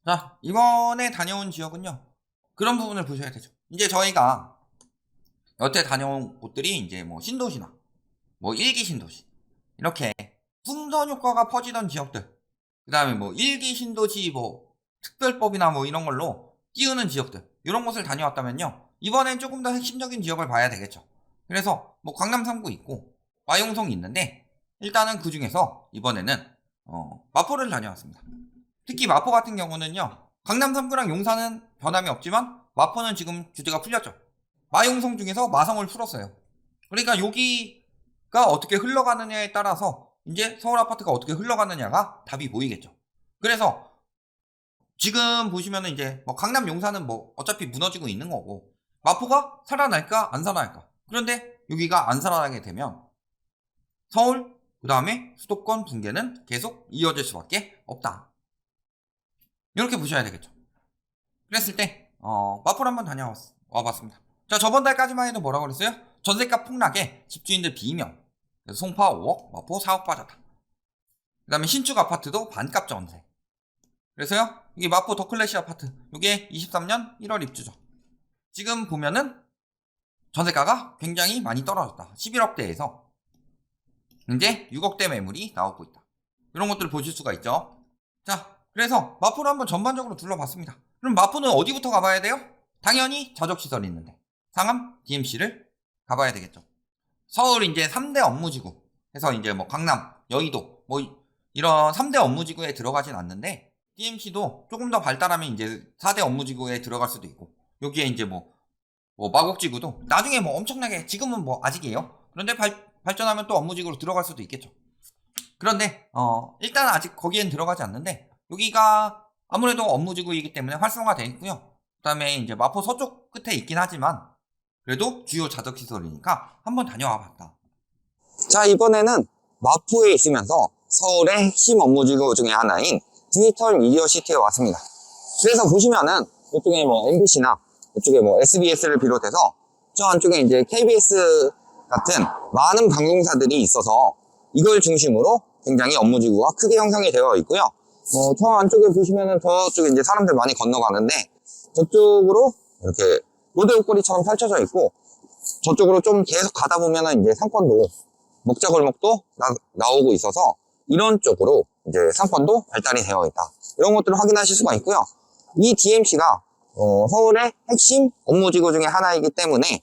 자, 이번에 다녀온 지역은요. 그런 부분을 보셔야 되죠. 이제 저희가 여태 다녀온 곳들이 이제 뭐 신도시나 뭐 일기 신도시 이렇게 풍선 효과가 퍼지던 지역들, 그 다음에 뭐 일기 신도시 뭐 특별법이나 뭐 이런 걸로 띄우는 지역들, 이런 곳을 다녀왔다면요. 이번엔 조금 더 핵심적인 지역을 봐야 되겠죠. 그래서 뭐 강남 3구 있고 마용성이 있는데, 일단은 그 중에서 이번에는 마포를 다녀왔습니다. 특히 마포 같은 경우는요. 강남 3구랑 용산은 변함이 없지만 마포는 지금 규제가 풀렸죠. 마용성 중에서 마성을 풀었어요. 그러니까 여기가 어떻게 흘러가느냐에 따라서 이제 서울 아파트가 어떻게 흘러가느냐가 답이 보이겠죠. 그래서 지금 보시면은 이제 뭐 강남 용산은 뭐 어차피 무너지고 있는 거고, 마포가 살아날까 안 살아날까. 그런데 여기가 안 살아나게 되면 서울 그 다음에 수도권 붕괴는 계속 이어질 수밖에 없다. 이렇게 보셔야 되겠죠. 그랬을 때 마포를 한번 다녀와봤습니다. 자, 저번 달까지만 해도 뭐라고 그랬어요? 전세가 폭락에 집주인들 비명. 그래서 송파 5억, 마포 4억 빠졌다. 그 다음에 신축 아파트도 반값 전세. 그래서요, 이게 마포 더클래시 아파트, 이게 23년 1월 입주죠. 지금 보면은 전세가가 굉장히 많이 떨어졌다. 11억대에서 이제 6억대 매물이 나오고 있다. 이런 것들을 보실 수가 있죠. 자, 그래서 마포를 한번 전반적으로 둘러봤습니다. 그럼 마포는 어디부터 가봐야 돼요? 당연히 자족시설이 있는데 상암 DMC를 가봐야 되겠죠. 서울 이제 3대 업무지구 해서 이제 뭐 강남, 여의도 뭐 이런 3대 업무지구에 들어가진 않는데, DMC도 조금 더 발달하면 이제 4대 업무지구에 들어갈 수도 있고, 여기에 이제 뭐 마곡지구도 나중에 뭐 엄청나게, 지금은 뭐 아직이에요. 그런데 발전하면 또 업무지구로 들어갈 수도 있겠죠. 그런데 일단 아직 거기엔 들어가지 않는데, 여기가 아무래도 업무지구이기 때문에 활성화되어 있고요. 그 다음에 이제 마포 서쪽 끝에 있긴 하지만 그래도 주요 자덕시설이니까 한번 다녀와 봤다. 자, 이번에는 마포에 있으면서 서울의 핵심 업무지구 중에 하나인 디지털 미디어 시티에 왔습니다. 그래서 보시면은 이쪽에 뭐 MBC나 이쪽에 뭐 SBS를 비롯해서 저 안쪽에 이제 KBS 같은 많은 방송사들이 있어서 이걸 중심으로 굉장히 업무지구가 크게 형성이 되어 있고요. 저 안쪽에 보시면은 저쪽에 이제 사람들 많이 건너가는데, 저쪽으로 이렇게 로데오거리처럼 펼쳐져 있고, 저쪽으로 좀 계속 가다 보면은 이제 상권도, 먹자골목도 나오고 있어서 이런 쪽으로 이제 상권도 발달이 되어 있다. 이런 것들을 확인하실 수가 있고요. 이 DMC가 서울의 핵심 업무지구 중에 하나이기 때문에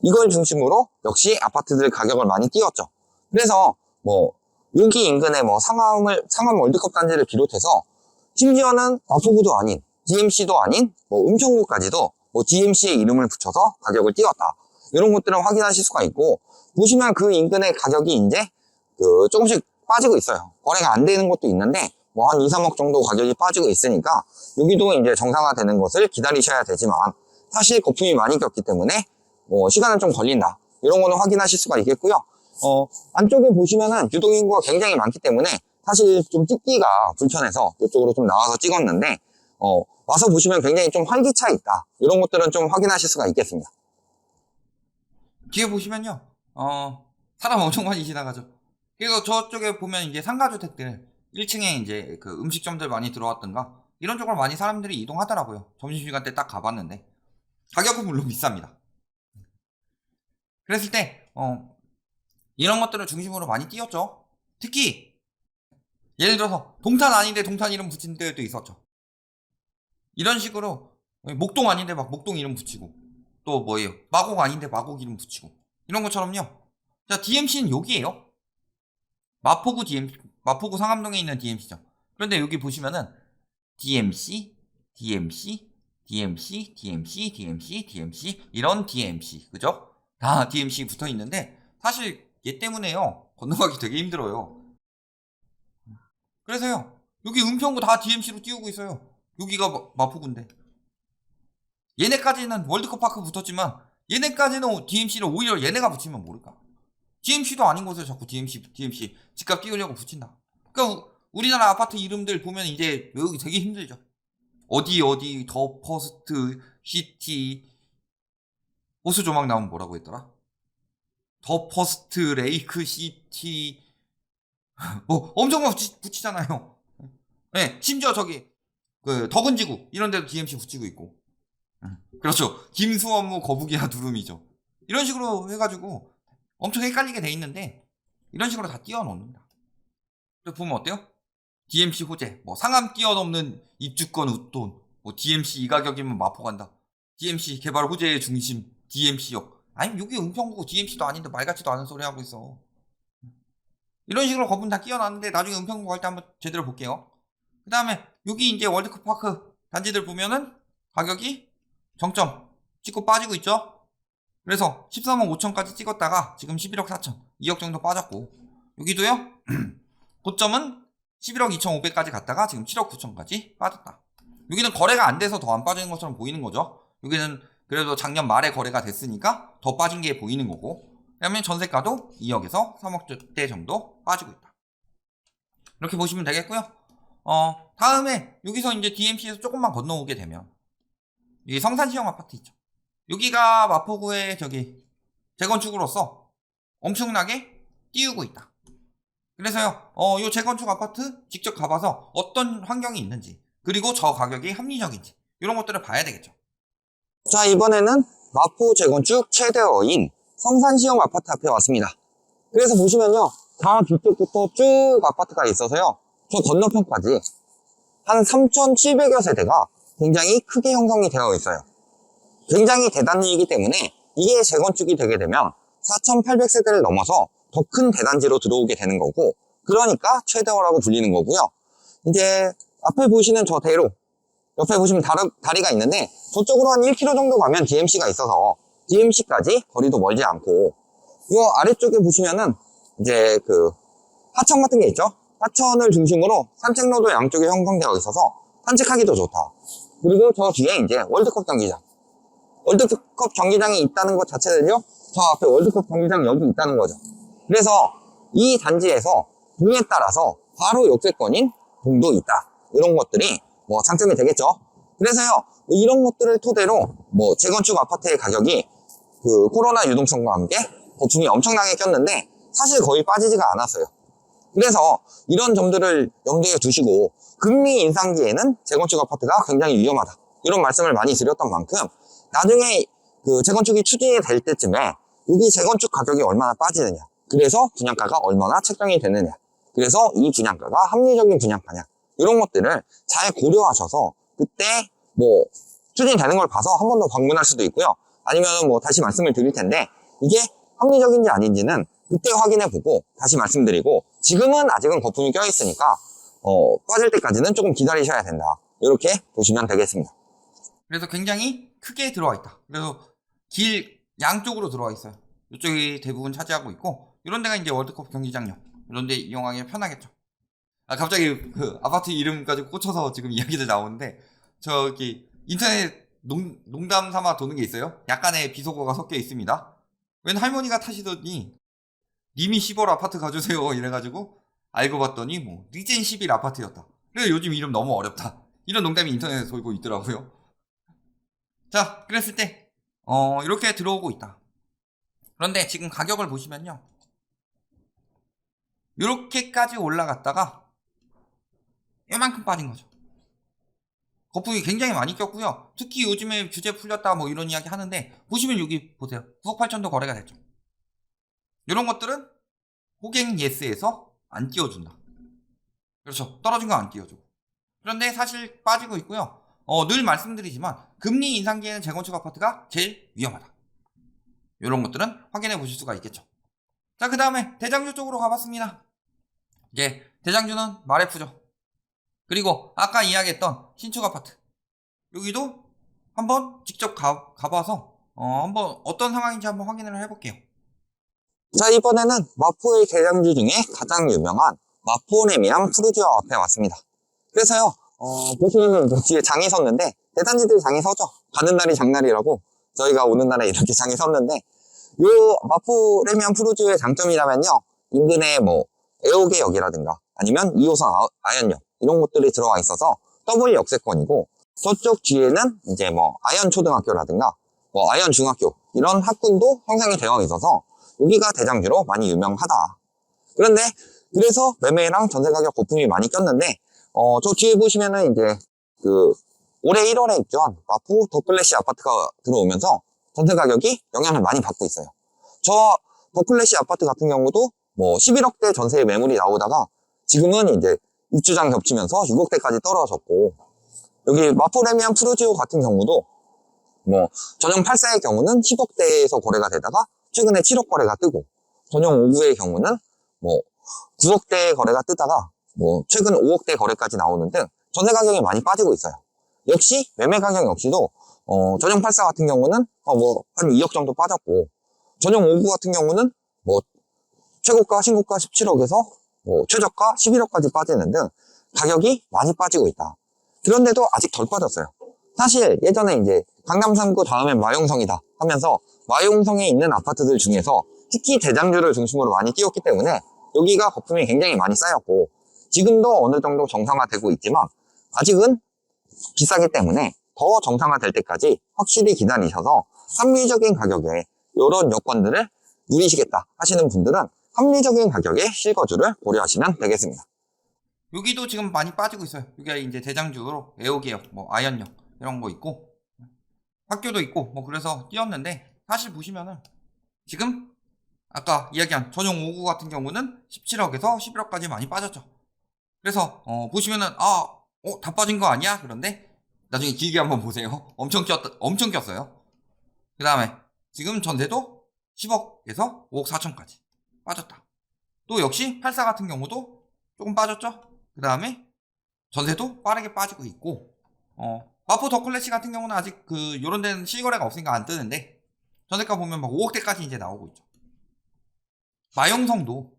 이걸 중심으로 역시 아파트들 가격을 많이 띄웠죠. 그래서 뭐 여기 인근에 뭐 상암 월드컵 단지를 비롯해서 심지어는 마포구도 아닌 DMC도 아닌 뭐 은평구까지도 뭐 DMC의 이름을 붙여서 가격을 띄웠다. 이런 것들을 확인하실 수가 있고, 보시면 그 인근의 가격이 이제 조금씩 빠지고 있어요. 거래가 안 되는 것도 있는데 뭐 한 2, 3억 정도 가격이 빠지고 있으니까 여기도 이제 정상화되는 것을 기다리셔야 되지만, 사실 거품이 많이 꼈기 때문에 뭐 시간은 좀 걸린다. 이런 거는 확인하실 수가 있겠고요. 안쪽에 보시면은 유동인구가 굉장히 많기 때문에 사실 좀 찍기가 불편해서 이쪽으로 좀 나와서 찍었는데, 와서 보시면 굉장히 좀 활기차 있다. 이런 것들은 좀 확인하실 수가 있겠습니다. 뒤에 보시면요, 사람 엄청 많이 지나가죠. 그리고 저쪽에 보면 이제 상가주택들 1층에 이제 그 음식점들 많이 들어왔던가 이런 쪽으로 많이 사람들이 이동하더라고요. 점심시간 때 딱 가봤는데 가격은 물론 비쌉니다. 그랬을 때 이런 것들을 중심으로 많이 띄었죠. 특히 예를 들어서 동탄 아닌데 동탄 이름 붙인 데도 있었죠. 이런 식으로 목동 아닌데 막 목동 이름 붙이고, 또 뭐예요, 마곡 아닌데 마곡 이름 붙이고, 이런 것처럼요. 자, DMC는 여기에요. 마포구 상암동에 있는 DMC죠. 그런데 여기 보시면은 DMC, DMC, DMC, DMC, DMC, DMC, 이런 DMC, 그죠? 다 DMC 붙어 있는데 사실 얘 때문에요, 건너가기 되게 힘들어요. 그래서요, 여기 은평구 다 DMC로 띄우고 있어요. 여기가 마포구인데. 얘네까지는 월드컵 파크 붙었지만 얘네까지는 DMC를 오히려 얘네가 붙이면 모를까. DMC도 아닌 곳에 자꾸 DMC 집값 띄우려고 붙인다. 그러니까 우리나라 아파트 이름들 보면 이제 외우기 되게 힘들죠. 어디 더 퍼스트 시티, 호수 조망 나오면 뭐라고 했더라? 더 퍼스트 레이크 시티, 뭐 엄청 막 붙이잖아요. 네, 심지어 저기 그 덕은지구 이런 데도 DMC 붙이고 있고. 그렇죠. 김수원무 거북이와 두루미죠. 이런 식으로 해가지고 엄청 헷갈리게 돼 있는데 이런 식으로 다 띄워놓는다. 보면 어때요? DMC 호재, 뭐 상암 뛰어넘는 입주권 웃돈, 뭐 DMC 이 가격이면 마포 간다. DMC 개발 호재의 중심, DMC역. 아니 여기 은평구 DMC도 아닌데 말 같지도 않은 소리 하고 있어. 이런 식으로 거분 다 끼워놨는데 나중에 은평구 갈 때 한번 제대로 볼게요. 그 다음에 여기 이제 월드컵 파크 단지들 보면은 가격이 정점 찍고 빠지고 있죠. 그래서 13억 5천까지 찍었다가 지금 11억 4천 2억 정도 빠졌고, 여기도요 고점은 11억 2천5백까지 갔다가 지금 7억 9천까지 빠졌다. 여기는 거래가 안 돼서 더 안 빠지는 것처럼 보이는 거죠. 여기는 그래도 작년 말에 거래가 됐으니까 더 빠진 게 보이는 거고, 그다음에 전세가도 2억에서 3억대 정도 빠지고 있다. 이렇게 보시면 되겠고요. 다음에 여기서 이제 DMC에서 조금만 건너오게 되면 여기 성산시형 아파트 있죠. 여기가 마포구의 저기 재건축으로서 엄청나게 띄우고 있다. 그래서요, 요 재건축 아파트 직접 가봐서 어떤 환경이 있는지, 그리고 저 가격이 합리적인지, 이런 것들을 봐야 되겠죠. 자, 이번에는 마포 재건축 최대어인 성산시형 아파트 앞에 왔습니다. 그래서 보시면요, 다 뒤쪽부터 쭉 아파트가 있어서요, 저 건너편까지 한 3,700여 세대가 굉장히 크게 형성이 되어 있어요. 굉장히 대단지이기 때문에 이게 재건축이 되게 되면 4,800세대를 넘어서 더 큰 대단지로 들어오게 되는 거고, 그러니까 최대어라고 불리는 거고요. 이제 앞에 보시는 저 대로, 옆에 보시면 다리가 있는데 저쪽으로 한 1km 정도 가면 DMC가 있어서 DMC까지 거리도 멀지 않고, 이 아래쪽에 보시면은 이제 그 하천 같은 게 있죠. 하천을 중심으로 산책로도 양쪽에 형성되어 있어서 산책하기도 좋다. 그리고 저 뒤에 이제 월드컵 경기장, 월드컵 경기장이 있다는 것 자체는요, 저 앞에 월드컵 경기장 여기 있다는 거죠. 그래서 이 단지에서 동에 따라서 바로 역세권인 동도 있다. 이런 것들이 뭐 장점이 되겠죠. 그래서요, 이런 것들을 토대로 뭐 재건축 아파트의 가격이 그 코로나 유동성과 함께 거품이 엄청나게 꼈는데 사실 거의 빠지지가 않았어요. 그래서 이런 점들을 염두에 두시고 금리 인상기에는 재건축 아파트가 굉장히 위험하다. 이런 말씀을 많이 드렸던 만큼 나중에 그 재건축이 추진이 될 때쯤에 여기 재건축 가격이 얼마나 빠지느냐, 그래서 분양가가 얼마나 책정이 되느냐, 그래서 이 분양가가 합리적인 분양가냐, 이런 것들을 잘 고려하셔서 그때 뭐 추진되는 걸 봐서 한 번 더 방문할 수도 있고요. 아니면 뭐 다시 말씀을 드릴 텐데 이게 합리적인지 아닌지는 그때 확인해 보고 다시 말씀드리고, 지금은 아직은 거품이 껴있으니까 빠질 때까지는 조금 기다리셔야 된다. 이렇게 보시면 되겠습니다. 그래서 굉장히 크게 들어와 있다. 그래서 길 양쪽으로 들어와 있어요. 이쪽이 대부분 차지하고 있고, 이런 데가 이제 월드컵 경기장역, 이런 데 이용하기 편하겠죠. 갑자기 그 아파트 이름까지 꽂혀서 지금 이야기들 나오는데, 저기 인터넷 농담 삼아 도는 게 있어요. 약간의 비속어가 섞여 있습니다. 웬 할머니가 타시더니 님이 10월 아파트 가주세요 이래가지고 알고 봤더니 뭐 리젠 11 아파트였다. 그래서 요즘 이름 너무 어렵다. 이런 농담이 인터넷에 돌고 있더라고요. 자, 그랬을 때 이렇게 들어오고 있다. 그런데 지금 가격을 보시면요, 이렇게까지 올라갔다가 이만큼 빠진 거죠. 거품이 굉장히 많이 꼈고요. 특히 요즘에 규제 풀렸다 뭐 이런 이야기 하는데, 보시면 여기 보세요. 9억 8천도 거래가 됐죠. 이런 것들은 호갱 예스에서 안 띄워준다. 그렇죠. 떨어진 거 안 띄워주고. 그런데 사실 빠지고 있고요. 늘 말씀드리지만 금리 인상기에는 재건축 아파트가 제일 위험하다. 이런 것들은 확인해 보실 수가 있겠죠. 자, 그 다음에 대장주 쪽으로 가봤습니다. 이제 대장주는 마레프죠. 그리고 아까 이야기했던 신축 아파트, 여기도 한번 직접 가봐서 한번 어떤 상황인지 한번 확인을 해볼게요. 자, 이번에는 마포의 대장주 중에 가장 유명한 마포레미안 푸르지오 앞에 왔습니다. 그래서요, 보시면 뒤에 장이 섰는데, 대단지들이 장이 서죠. 가는 날이 장날이라고 저희가 오는 날에 이렇게 장이 섰는데, 요 마포레미안 푸르지오의 장점이라면요, 인근에 뭐 애호개역이라든가 아니면 2호선 아현역 이런 곳들이 들어와 있어서 더블 역세권이고, 저쪽 뒤에는 이제 뭐 아현 초등학교라든가 뭐 아현 중학교 이런 학군도 형성이 되어 있어서 여기가 대장주로 많이 유명하다. 그런데 그래서 매매랑 전세 가격 거품이 많이 꼈는데, 저 뒤에 보시면은 이제 올해 1월에 입주한 마포 더클래시 아파트가 들어오면서 전세 가격이 영향을 많이 받고 있어요. 저 더클래시 아파트 같은 경우도 뭐 11억대 전세 매물이 나오다가 지금은 이제 입주장 겹치면서 6억대까지 떨어졌고, 여기 마포 레미안 푸르지오 같은 경우도 뭐 전용 8사의 경우는 10억대에서 거래가 되다가 최근에 7억 거래가 뜨고, 전용 5구의 경우는 뭐 9억대 거래가 뜨다가 뭐 최근 5억대 거래까지 나오는 등 전세 가격이 많이 빠지고 있어요. 역시 매매 가격 역시도 전용 8사 같은 경우는 뭐 한 2억 정도 빠졌고, 전용 5구 같은 경우는 뭐 최고가 신고가 17억에서 뭐 최저가 11억까지 빠지는 등 가격이 많이 빠지고 있다. 그런데도 아직 덜 빠졌어요. 사실 예전에 이제 강남 3구 다음엔 마용성이다 하면서 마용성에 있는 아파트들 중에서 특히 대장주를 중심으로 많이 띄웠기 때문에 여기가 거품이 굉장히 많이 쌓였고, 지금도 어느 정도 정상화되고 있지만 아직은 비싸기 때문에 더 정상화될 때까지 확실히 기다리셔서 합리적인 가격에 이런 여건들을 누리시겠다 하시는 분들은 합리적인 가격의 실거주를 고려하시면 되겠습니다. 여기도 지금 많이 빠지고 있어요. 여기가 이제 대장주로 에어기역, 뭐 아현역 이런 거 있고 학교도 있고 뭐 그래서 띄었는데, 사실 보시면은 지금 아까 이야기한 전용 5구 같은 경우는 17억에서 11억까지 많이 빠졌죠. 그래서 보시면은 다 빠진 거 아니야? 그런데 나중에 길게 한번 보세요. 엄청 꼈어요. 그 다음에 지금 전세도 10억에서 5억 4천까지 빠졌다. 또 역시 84 같은 경우도 조금 빠졌죠. 그 다음에 전세도 빠르게 빠지고 있고, 마포 더클래시 같은 경우는 아직 요런 데는 실거래가 없으니까 안 뜨는데, 전세가 보면 막 5억대까지 이제 나오고 있죠. 마용성도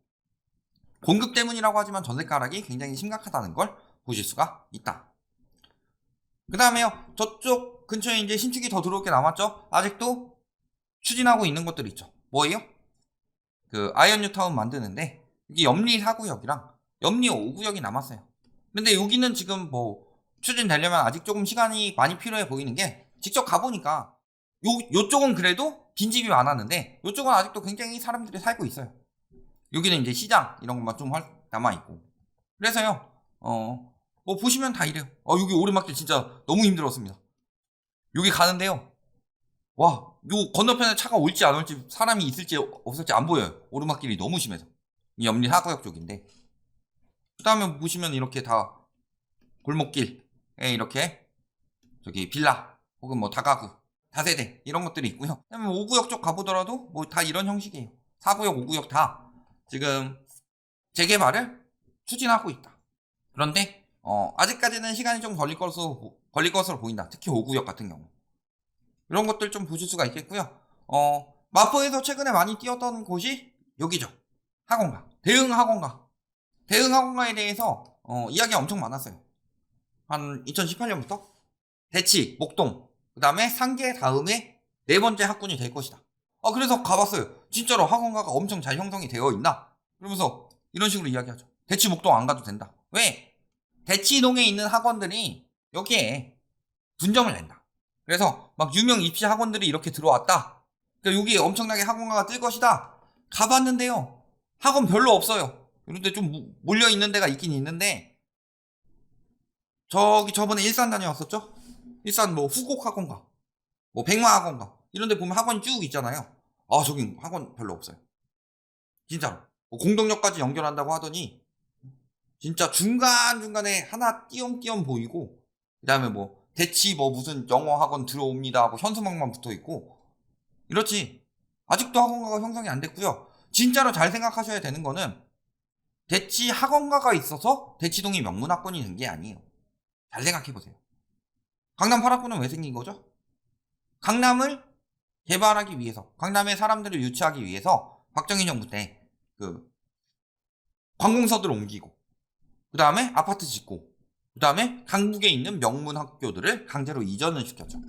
공급 때문이라고 하지만 전세가 하락이 굉장히 심각하다는 걸 보실 수가 있다. 그 다음에요, 저쪽 근처에 이제 신축이 더 들어올 게 남았죠. 아직도 추진하고 있는 것들이 있죠. 뭐예요? 아이언 뉴타운 만드는데 이게 염리 4구역이랑 염리 5구역이 남았어요. 근데 여기는 지금 뭐 추진되려면 아직 조금 시간이 많이 필요해 보이는 게, 직접 가보니까 요쪽은 그래도 빈집이 많았는데 요쪽은 아직도 굉장히 사람들이 살고 있어요. 여기는 이제 시장 이런 것만 좀 남아있고, 그래서요 뭐 보시면 다 이래요. 여기 오르막길 진짜 너무 힘들었습니다. 여기 가는데요, 와, 요 건너편에 차가 올지 안 올지, 사람이 있을지 없을지 안 보여요. 오르막길이 너무 심해서. 이 염리 4구역 쪽인데, 그 다음에 보시면 이렇게 다 골목길에 이렇게 저기 빌라 혹은 뭐 다가구, 다세대 이런 것들이 있고요. 그다음에 5구역 쪽 가보더라도 뭐 다 이런 형식이에요. 4구역, 5구역 다 지금 재개발을 추진하고 있다. 그런데 아직까지는 시간이 좀 걸릴 것으로 보인다. 특히 5구역 같은 경우. 이런 것들 좀 보실 수가 있겠고요. 마포에서 최근에 많이 뛰었던 곳이 여기죠. 학원가. 대흥 학원가. 대흥 학원가에 대해서 이야기가 엄청 많았어요. 한 2018년부터 대치, 목동, 그 다음에 상계 다음에 네 번째 학군이 될 것이다. 그래서 가봤어요. 진짜로 학원가가 엄청 잘 형성이 되어 있나? 그러면서 이런 식으로 이야기하죠. 대치, 목동 안 가도 된다. 왜? 대치동에 있는 학원들이 여기에 분점을 낸다. 그래서 막 유명 입시 학원들이 이렇게 들어왔다. 그러니까 여기 엄청나게 학원가가 뜰 것이다. 가봤는데요, 학원 별로 없어요. 그런데 좀 몰려 있는 데가 있긴 있는데, 저번에 일산 다녀왔었죠? 일산 뭐 후곡 학원가, 뭐 백마 학원가 이런 데 보면 학원이 쭉 있잖아요. 저긴 학원 별로 없어요. 진짜로. 뭐 공동역까지 연결한다고 하더니 진짜 중간중간에 하나 띄엄띄엄 보이고, 그 다음에 뭐 대치 뭐 무슨 영어 학원 들어옵니다 하고 현수막만 붙어있고, 이렇지. 아직도 학원가가 형성이 안 됐고요. 진짜로 잘 생각하셔야 되는 거는, 대치 학원가가 있어서 대치동이 명문학군이 된 게 아니에요. 잘 생각해보세요. 강남 8학군은 왜 생긴 거죠? 강남을 개발하기 위해서, 강남에 사람들을 유치하기 위해서 박정희 정부 때 관공서들을 옮기고, 그 다음에 아파트 짓고, 그 다음에 강북에 있는 명문학교들을 강제로 이전을 시켰죠.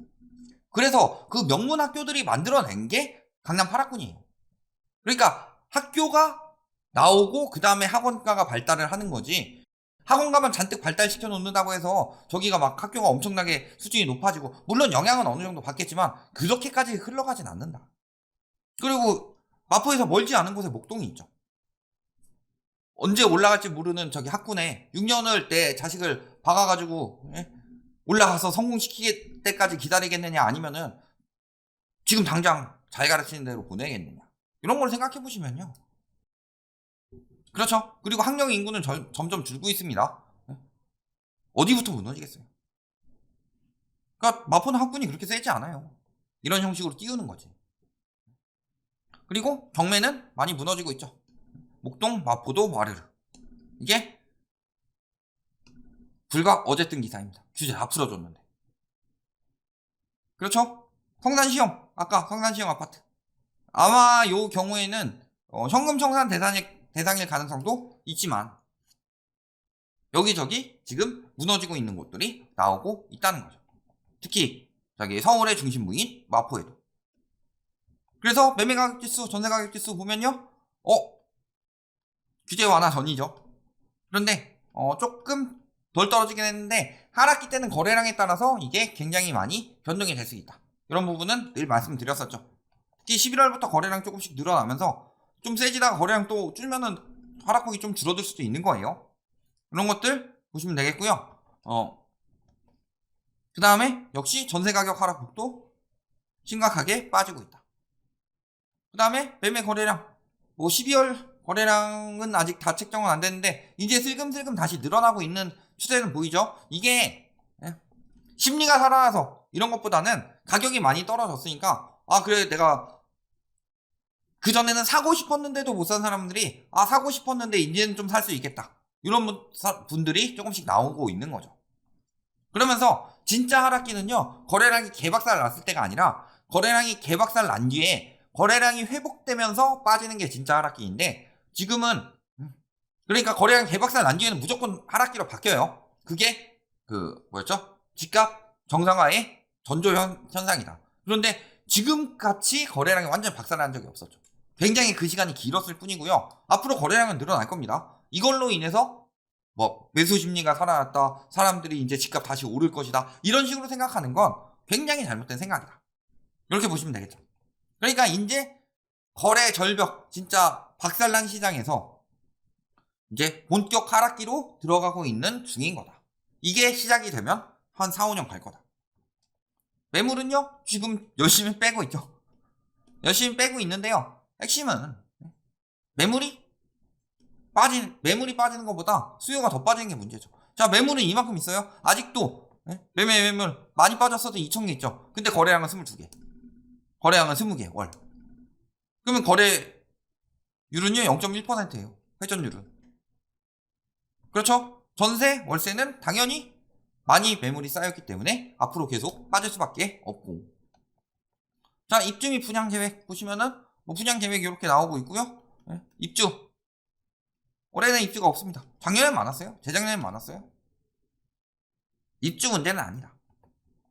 그래서 그 명문학교들이 만들어낸 게 강남 8학군이에요. 그러니까 학교가 나오고 그 다음에 학원가가 발달을 하는 거지, 학원가만 잔뜩 발달시켜 놓는다고 해서 저기가 막 학교가 엄청나게 수준이 높아지고, 물론 영향은 어느 정도 받겠지만 그렇게까지 흘러가진 않는다. 그리고 마포에서 멀지 않은 곳에 목동이 있죠. 언제 올라갈지 모르는 저기 학군에 6년을 내 자식을 박아가지고 올라가서 성공시킬 때까지 기다리겠느냐, 아니면은 지금 당장 잘 가르치는 대로 보내겠느냐, 이런 걸 생각해 보시면요. 그렇죠. 그리고 학령 인구는 점점 줄고 있습니다. 어디부터 무너지겠어요? 그러니까 마포는 학군이 그렇게 세지 않아요. 이런 형식으로 띄우는 거지. 그리고 경매는 많이 무너지고 있죠. 목동, 마포도, 와르르. 이게 불과 어제 뜬 기사입니다. 규제 다 풀어줬는데. 그렇죠? 성산시형, 아까 성산시형 아파트. 아마 요 경우에는 현금 청산 대상일 가능성도 있지만 여기저기 지금 무너지고 있는 곳들이 나오고 있다는 거죠. 특히 저기 서울의 중심부인 마포에도. 그래서 매매가격지수, 전세가격지수 보면요, 규제 완화 전이죠. 그런데 조금 덜 떨어지긴 했는데 하락기 때는 거래량에 따라서 이게 굉장히 많이 변동이 될 수 있다. 이런 부분은 늘 말씀드렸었죠. 특히 11월부터 거래량 조금씩 늘어나면서 좀 세지다가 거래량 또 줄면은 하락폭이 좀 줄어들 수도 있는 거예요. 이런 것들 보시면 되겠고요. 그 다음에 역시 전세가격 하락폭도 심각하게 빠지고 있다. 그 다음에 매매 거래량, 12월 거래량은 아직 다 책정은 안 됐는데 이제 슬금슬금 다시 늘어나고 있는 추세는 보이죠? 이게 심리가 살아나서 이런 것보다는 가격이 많이 떨어졌으니까 그래 내가 그전에는 사고 싶었는데도 못 산 사람들이 사고 싶었는데 이제는 좀 살 수 있겠다, 이런 분들이 조금씩 나오고 있는 거죠. 그러면서 진짜 하락기는요, 거래량이 개박살 났을 때가 아니라 거래량이 개박살 난 뒤에 거래량이 회복되면서 빠지는 게 진짜 하락기인데, 지금은 그러니까 거래량이 개박살 난 뒤에는 무조건 하락기로 바뀌어요. 그게 뭐였죠? 집값 정상화의 전조 현상이다. 그런데 지금같이 거래량이 완전히 박살난 적이 없었죠. 굉장히 그 시간이 길었을 뿐이고요. 앞으로 거래량은 늘어날 겁니다. 이걸로 인해서 매수 심리가 살아났다, 사람들이 이제 집값 다시 오를 것이다, 이런 식으로 생각하는 건 굉장히 잘못된 생각이다. 이렇게 보시면 되겠죠. 그러니까 이제 거래 절벽, 진짜 박살난 시장에서 이제 본격 하락기로 들어가고 있는 중인 거다. 이게 시작이 되면 한 4, 5년 갈 거다. 매물은요, 지금 열심히 빼고 있죠. 열심히 빼고 있는데요, 핵심은 매물이 빠지는 것보다 수요가 더 빠지는 게 문제죠. 자, 매물은 이만큼 있어요. 아직도 매물 많이 빠졌어도 2,000개 있죠. 근데 거래량은 22개. 거래량은 20개 월. 그러면 거래율은요 0.1%예요. 회전율은. 그렇죠? 전세, 월세는 당연히 많이 매물이 쌓였기 때문에 앞으로 계속 빠질 수밖에 없고. 자, 입주 및 분양 계획 보시면은 분양 계획이 이렇게 나오고 있고요. 입주. 올해는 입주가 없습니다. 작년엔 많았어요. 재작년엔 많았어요. 입주 문제는 아니다.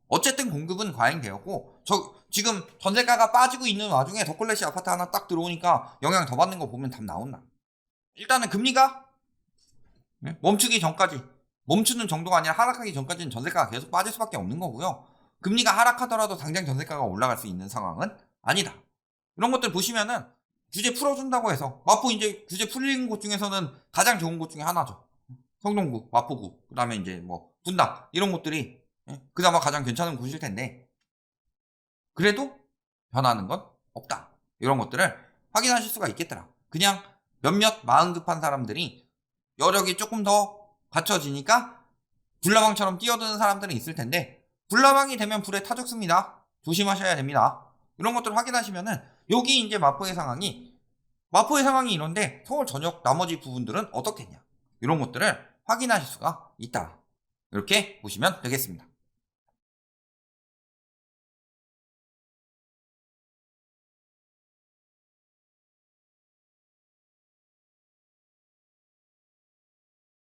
어쨌든 공급은 과잉되었고, 지금 전세가가 빠지고 있는 와중에 더클래시 아파트 하나 딱 들어오니까 영향 더 받는 거 보면 답 나온다. 일단은 금리가 멈추기 전까지, 멈추는 정도가 아니라 하락하기 전까지는 전세가가 계속 빠질 수밖에 없는 거고요. 금리가 하락하더라도 당장 전세가가 올라갈 수 있는 상황은 아니다. 이런 것들 보시면은 규제 풀어준다고 해서, 마포 이제 규제 풀린 곳 중에서는 가장 좋은 곳 중에 하나죠. 성동구, 마포구, 그 다음에 이제 분당, 이런 곳들이 그나마 가장 괜찮은 곳일 텐데, 그래도 변하는 건 없다. 이런 것들을 확인하실 수가 있겠더라. 그냥 몇몇 마음 급한 사람들이 여력이 조금 더 갖춰지니까 불나방처럼 뛰어드는 사람들은 있을 텐데, 불나방이 되면 불에 타 죽습니다. 조심하셔야 됩니다. 이런 것들을 확인하시면은 여기 이제 마포의 상황이 이런데 서울 전역 나머지 부분들은 어떻겠냐, 이런 것들을 확인하실 수가 있다. 이렇게 보시면 되겠습니다.